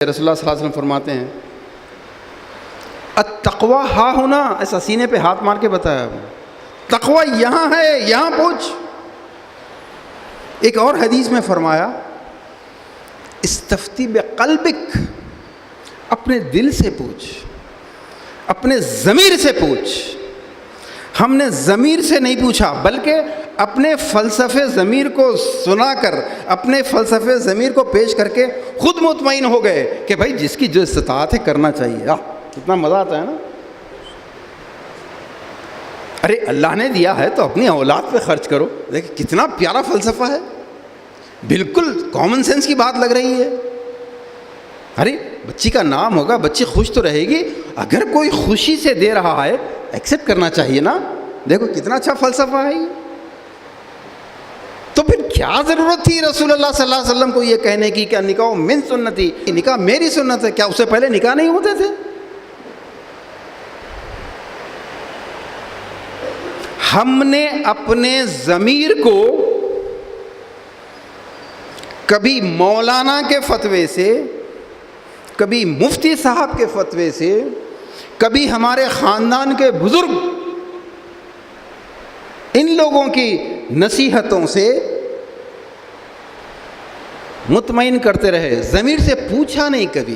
رسول اللہ صلی اللہ علیہ وسلم فرماتے ہیں التقویٰ ہا ہونا، ایسا سینے پہ ہاتھ مار کے بتایا، تقویٰ یہاں ہے، یہاں پوچھ۔ ایک اور حدیث میں فرمایا استفتی بقلبک، اپنے دل سے پوچھ، اپنے ضمیر سے پوچھ۔ ہم نے ضمیر سے نہیں پوچھا بلکہ اپنے فلسفے ضمیر کو سنا کر، اپنے فلسفے ضمیر کو پیش کر کے خود مطمئن ہو گئے کہ بھائی جس کی جو استطاعت ہے کرنا چاہیے۔ کتنا مزہ آتا ہے نا۔ ارے اللہ نے دیا ہے تو اپنی اولاد پہ خرچ کرو۔ دیکھیں کتنا پیارا فلسفہ ہے، بالکل کامن سینس کی بات لگ رہی ہے۔ ارے بچی کا نام ہوگا، بچی خوش تو رہے گی، اگر کوئی خوشی سے دے رہا ہے ایکسیپٹ کرنا چاہیے نا۔ دیکھو کتنا اچھا فلسفہ ہے یہ۔ تو پھر کیا ضرورت تھی رسول اللہ صلی اللہ علیہ وسلم کو یہ کہنے کی کہ نکاح من سنتی، نکاح میری سنت ہے؟ کیا اس سے پہلے نکاح نہیں ہوتے تھے؟ ہم نے اپنے ضمیر کو کبھی مولانا کے فتوے سے، کبھی مفتی صاحب کے فتوے سے، کبھی ہمارے خاندان کے بزرگ، ان لوگوں کی نصیحتوں سے مطمئن کرتے رہے، ضمیر سے پوچھا نہیں کبھی۔